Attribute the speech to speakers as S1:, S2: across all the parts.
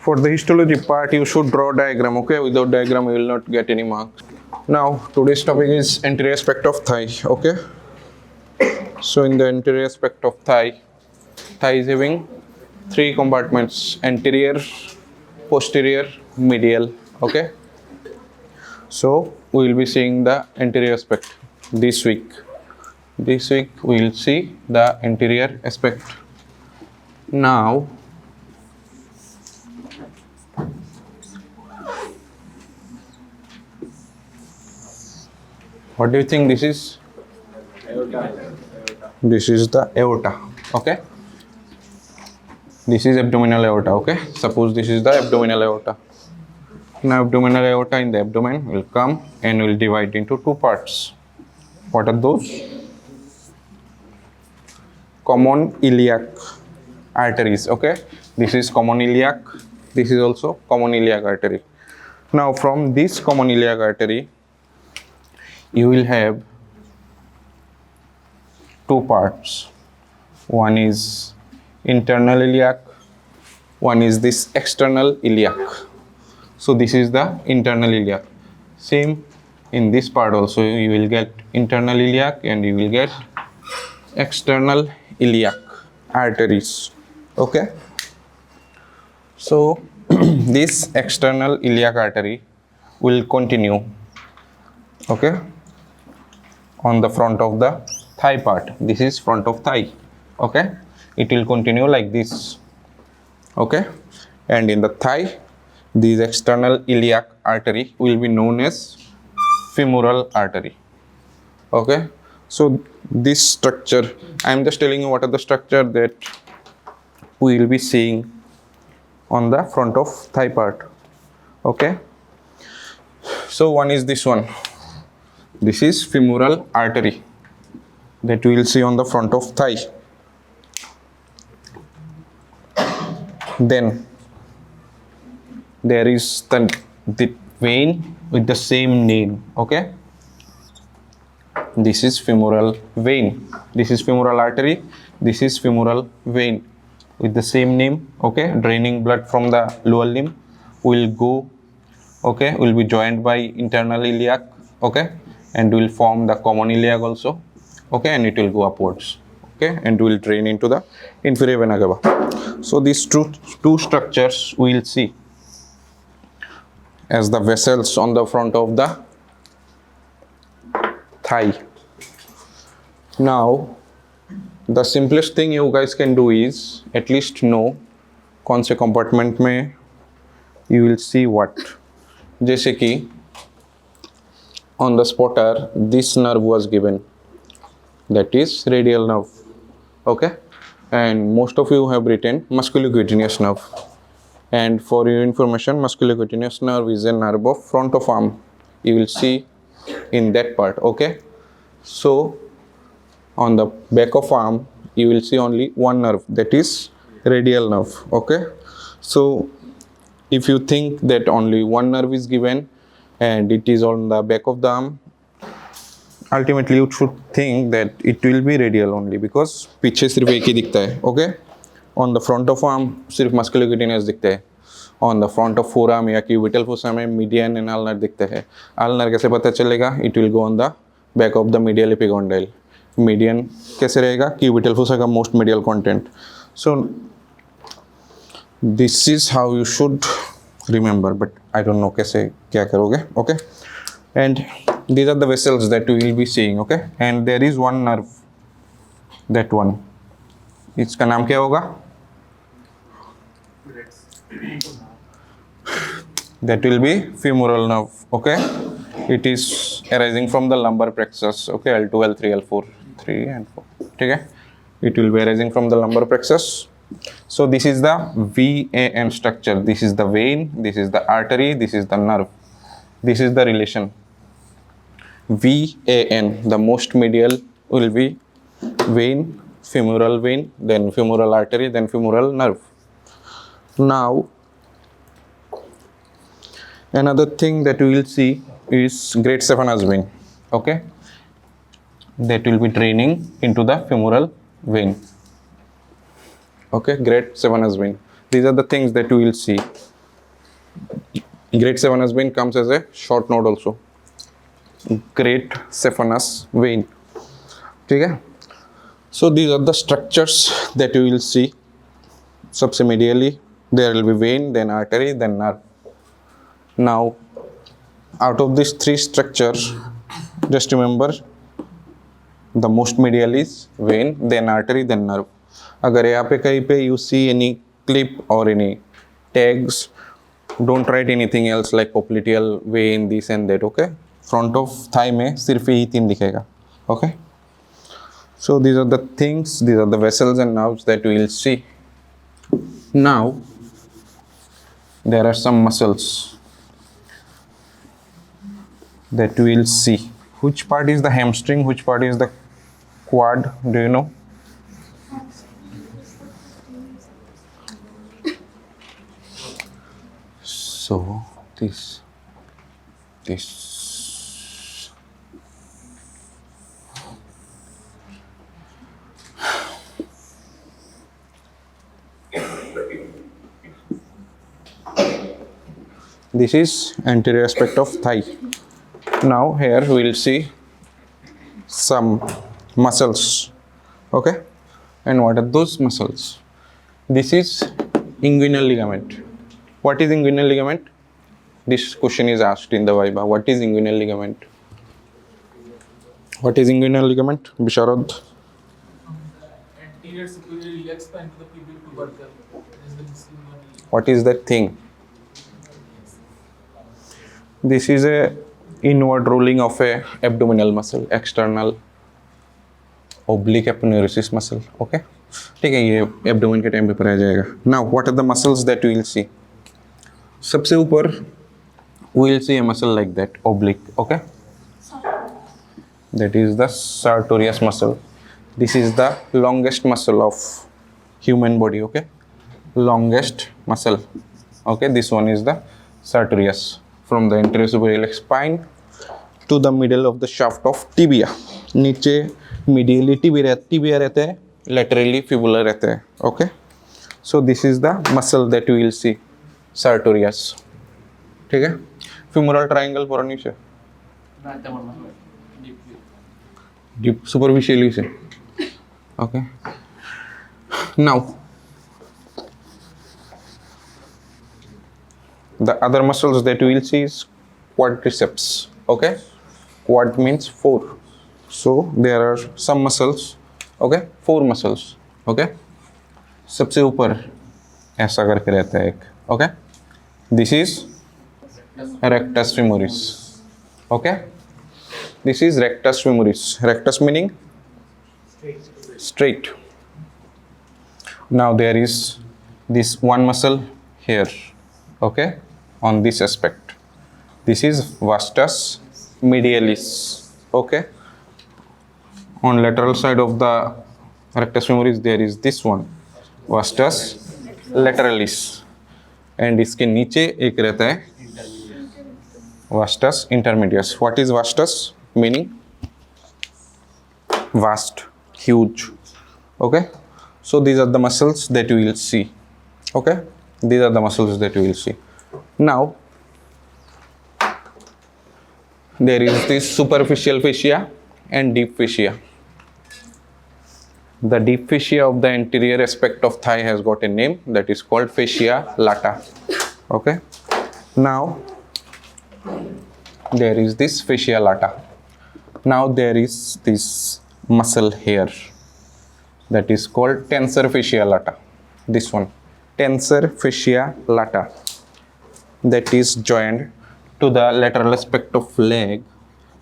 S1: For the histology part, you should draw a diagram, okay? Without diagram, you will not get any marks. Now, today's topic is anterior aspect of thigh, okay? So, in the anterior aspect of thigh is having three compartments: anterior, posterior, medial, okay? So, we will be seeing the anterior aspect this week. This week, we will see the anterior aspect. Now, what do you think this is? Aorta. This is the aorta, okay? This is abdominal aorta, okay? Suppose this is the abdominal aorta. Now, abdominal aorta in the abdomen will come and will divide into two parts. What are those? Common iliac arteries, okay? This is common iliac. This is also common iliac artery. Now, from this common iliac artery, you will have two parts. One is internal iliac, one is this external iliac. So this is the internal iliac. Same in this part also, you will get internal iliac and you will get external iliac arteries, okay? So this external iliac artery will continue, okay, on the front of the thigh part. This is front of thigh, okay? It will continue like this, okay? And in the thigh, this external iliac artery will be known as femoral artery, okay? So this structure, I am just telling you what are the structure that we will be seeing on the front of thigh part, okay? So one is this one. This is femoral artery that we will see on the front of thigh. Then there is the vein with the same name, okay? This is femoral vein. This is femoral artery. This is femoral vein with the same name, okay? Draining blood from the lower limb will go, okay? Will be joined by internal iliac, okay? And will form the common iliac also, okay? And it will go upwards, okay? And will drain into the inferior vena cava. So these two structures we will see as the vessels on the front of the thigh. Now, the simplest thing you guys can do is at least know कौन से compartment में you will see what. जैसे कि on the spotter, this nerve was given, that is radial nerve, okay? And most of you have written musculocutaneous nerve. And for your information, musculocutaneous nerve is a nerve of front of arm. You will see in that part, okay? So on the back of arm, you will see only one nerve, that is radial nerve, okay? So if you think that only one nerve is given and it is on the back of the arm, ultimately you should think that it will be radial only, because पीछे सिर्फ एक ही दिखता है, okay? On the front of arm सिर्फ musculocutaneous दिखता है. On the front of forearm या cubital fossa में median and ulnar दिखता है. Ulnar कैसे पता चलेगा? It will go on the back of the medial epicondyle. Median कैसे रहेगा? Cubital fossa का most medial content. So this is how you should remember, but I don't know कैसे क्या करोगे, okay? And these are the vessels that we will be seeing, okay? And there is one nerve, that one. इसका नाम क्या होगा? That will be femoral nerve, okay? It is arising from the lumbar plexus, okay? L2, L3, L4, 3 and 4, okay? It will be arising from the lumbar plexus. So this is the VAN structure. This is the vein, this is the artery, this is the nerve. This is the relation. VAN, the most medial will be vein, femoral vein, then femoral artery, then femoral nerve. Now, another thing that we will see is great saphenous vein, okay, that will be draining into the femoral vein. Okay, great saphenous vein. These are the things that we will see. Great saphenous vein comes as a short note also. Great saphenous vein. Okay. So these are the structures that you will see. Subse medially, there will be vein, then artery, then nerve. Now, out of these three structures, just remember the most medial is vein, then artery, then nerve. अगर यहाँ पे कहीं पे you see any clip or any tags, don't write anything else like popliteal vein, this and that. Okay, front of thigh में सिर्फ यही तीन दिखेगा. Okay, so these are the things, these are the vessels and nerves that we will see. Now there are some muscles that we will see. Which part is the hamstring, which part is the quad, do you know? So this is anterior aspect of thigh. Now here we will see some muscles, okay, and what are those muscles? This is inguinal ligament. What is inguinal ligament? This question is asked in the Viva. What is inguinal ligament? What is inguinal ligament, Bisharod?
S2: Anterior superior iliac spine to the pubic tubercle.
S1: What is that thing? This is a inward rolling of a abdominal muscle, external oblique aponeurosis muscle. Okay, ठीक है, ये abdomen के time पे पढ़ाया जाएगा. Now what are the muscles that we will see? सबसे ऊपर we will see a muscle like that, oblique. Okay, that is the Sartorius muscle. This is the longest muscle of human body. Okay, longest muscle. Okay, this one is the Sartorius. From the anterior superior spine to the middle of the shaft of tibia. नीचे medially tibia रहता है, laterally fibula रहता है. Okay, so this is the muscle that we will see, Sartorius. ठीक है, femoral triangle पूरा नीचे, deep superficially से. Okay, now the other muscles that we will see is quadriceps. Okay, quad means 4. So there are some muscles. Okay, 4 muscles. Okay, सबसे ऊपर ऐसा करके रहता है एक. Okay, this is rectus femoris. Okay, this is rectus femoris. Rectus meaning straight. Now there is this one muscle here. Okay, on this aspect, this is vastus medialis. Okay, on lateral side of the rectus femoris there is this one, vastus lateralis, and इसके नीचे एक रहता है vastus intermedius. What is vastus meaning? Vast, huge. Okay, so these are the muscles that we will see. Okay, these are the muscles that we will see. Now there is this superficial fascia and deep fascia. The deep fascia of the anterior aspect of thigh has got a name, that is called fascia lata. Okay, now there is this fascia lata. Now there is this muscle here that is called tensor fascia lata. This one, tensor fascia lata, that is joined to the lateral aspect of leg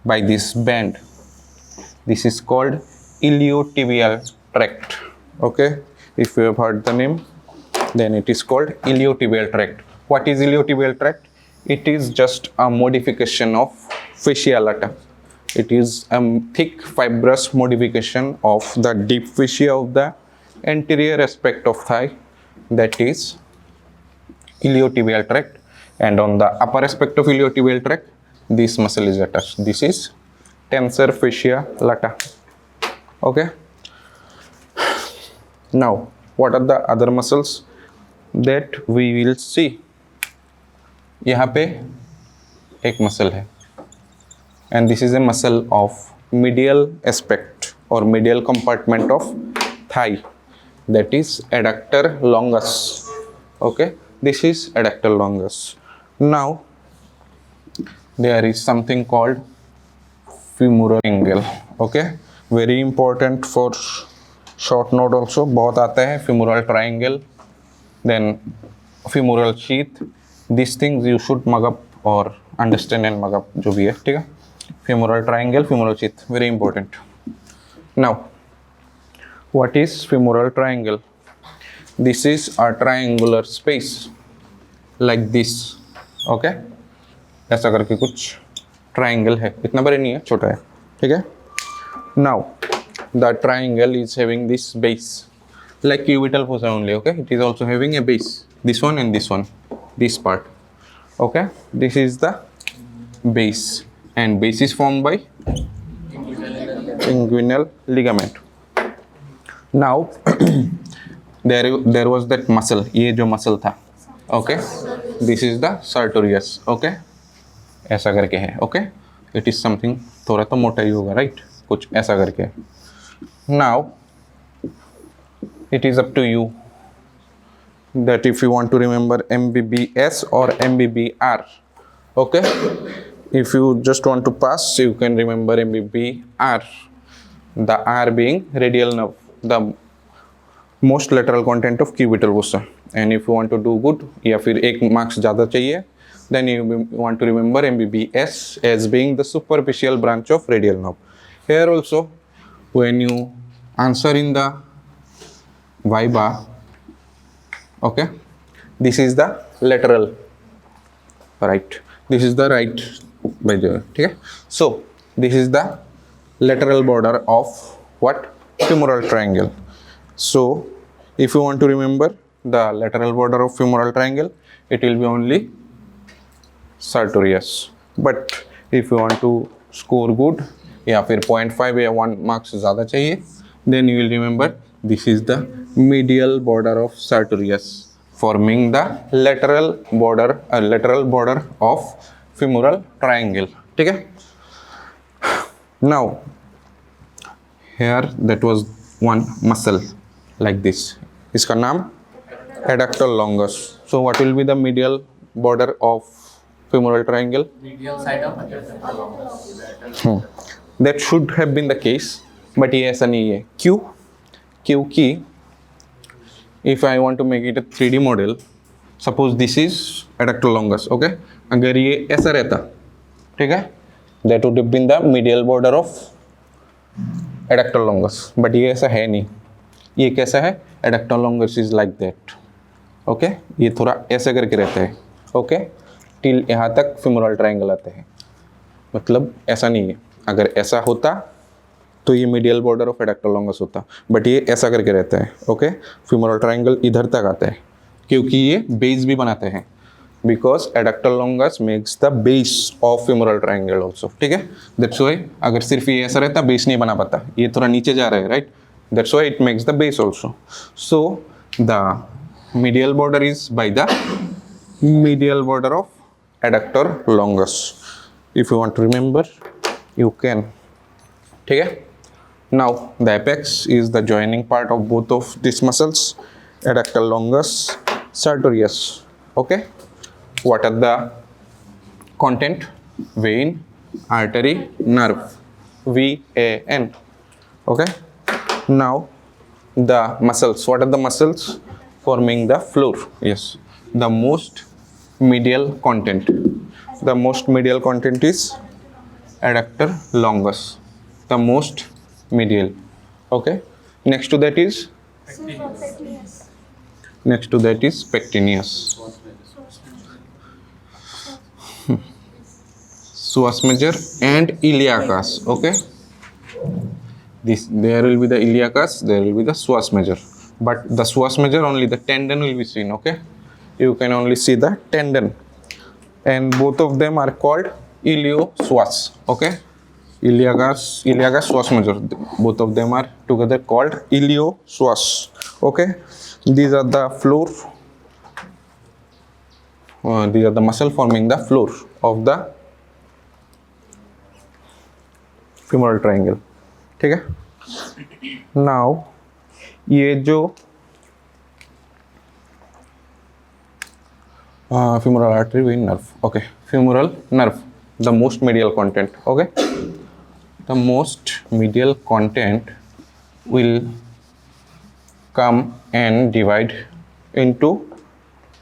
S1: by this band. This is called iliotibial tract. Okay, if you have heard the name, then it is called iliotibial tract. What is iliotibial tract? It is just a modification of fascia lata. It is a thick fibrous modification of the deep fascia of the anterior aspect of thigh, that is iliotibial tract, and on the upper aspect of iliotibial tract this muscle is attached. This is tensor fascia lata. Okay. Now what are the other muscles that we will see? यहाँ पे एक muscle है, and this is a muscle of medial aspect or medial compartment of thigh, that is adductor longus. Okay, this is adductor longus. Now there is something called femoral triangle. Okay, very important for short note also, बहुत आता है femoral triangle, then femoral sheath. These things you should mug up or understand and mug up जो भी है, ठीक है. Femoral triangle, femoral sheath, very important. Now what is femoral triangle? This is a triangular space like this. Okay, ऐसा करके कुछ triangle है, इतना बड़ा नहीं है, छोटा है, ठीक है. Now the triangle is having this base like cubital fossa only. Okay, it is also having a base, this one and this one, this part. Okay, this is the base, and base is formed by inguinal ligament. Now there was that muscle, ये जो muscle था. Okay, this is the Sartorius. Okay, ऐसा करके है. Okay, it is something थोड़ा तो मोटा ही होगा, right? कुछ ऐसा करके. Now it is up to you that if you want to remember MBBS or MBBR. Okay, if you just want to pass, you can remember MBBR, the R being radial nerve, the most lateral content of cubital fossa. And if you want to do good या फिर एक marks ज़्यादा चाहिए, then you want to remember MBBS as being the superficial branch of radial nerve. Here also, when you answer in the viva, okay, this is the lateral, right, this is the right by the way, okay. So this is the lateral border of what? Femoral triangle. So if you want to remember the lateral border of femoral triangle, it will be only Sartorius. But if you want to score good या फिर 0.5 या 1 marks ज़्यादा चाहिए, then you will remember this is the medial border of Sartorius, forming the lateral border of femoral triangle. ठीक है. Now here that was one muscle like this. इसका नाम adductor longus. So what will be the medial border of femoral triangle?
S2: Medial side of adductor longus.
S1: That should have been the case, but ये ऐसा नहीं है. क्यों? क्योंकि if I want to make it a 3D model, suppose this is adductor longus. Okay, अगर ये ऐसा रहता, ठीक है, that would have been the medial border of adductor longus. But ये ऐसा है नहीं. ये कैसा है? Adductor longus is like that. Okay, ये थोड़ा ऐसे करके रहता है. Okay, till यहाँ तक femoral triangle आते हैं. मतलब ऐसा नहीं है. अगर ऐसा होता तो ये medial border of adductor longus होता, बट ये ऐसा करके रहता है. ओके, femoral triangle इधर तक आता है क्योंकि ये बेस भी बनाते हैं, because adductor longus makes the base of femoral triangle also. ठीक है, that's why अगर सिर्फ ये ऐसा रहता बेस नहीं बना पाता, ये थोड़ा नीचे जा रहा है, right? That's why it makes the base also. So the medial border is by the medial border of adductor longus. If you want to remember, you can. ठीक है. Now the apex is the joining part of both of these muscles, adductor longus, Sartorius. Okay, what are the content? Vein, artery, nerve, VAN. Okay, now the muscles. What are the muscles forming the floor? Yes, the most medial content. The most medial content is adductor longus, the most medial. Okay, next to that is psoas major and iliacus. Okay, this there will be the iliacus, there will be the psoas major, but the psoas major only the tendon will be seen. Okay, you can only see the tendon, and both of them are called iliopsoas. Okay, iliacus psoas major, both of them are together called iliopsoas. Okay, these are the floor, these are the muscle forming the floor of the femoral triangle. ठीक है, now ये जो femoral artery vein nerve. Okay, femoral nerve, the most medial content. Okay, the most medial content will come and divide into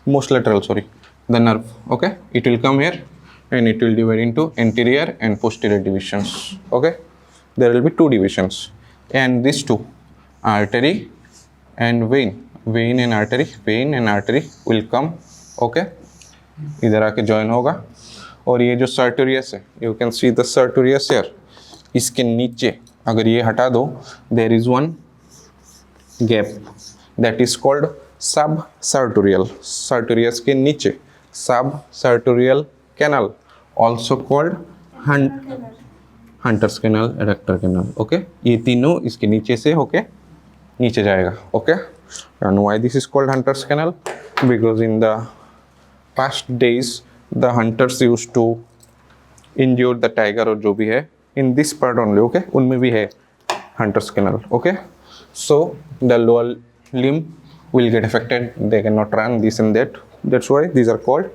S1: most lateral, sorry, the nerve. Okay, it will come here and it will divide into anterior and posterior divisions. Okay, there will be two divisions, and these two, artery and vein, vein and artery will come. Okay, इधर आके join होगा, और ये जो sartorius है, you can see the sartorius here, इसके नीचे अगर ये हटा दो, there is one gap that is called subsartorial. sartorius के नीचे subsartorial canal, also called Hunter's canal, adductor canal. Okay, ये तीनों इसके नीचे से होके नीचे जाएगा. Okay, and why this is called Hunter's canal? Because in the past days the hunters used to injure the tiger और जो भी है in this part only. Okay, उनमें भी है Hunter's canal. Okay, so the lower limb will get affected, they cannot run, this and that. That's why these are called,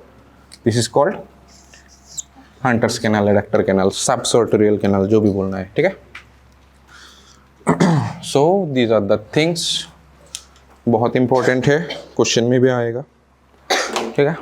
S1: this is called Hunter's canal, adductor canal, subsartorial canal, जो भी बोलना है. ठीक है, so these are the things, बहुत important है, question में भी आएगा. ठीक है.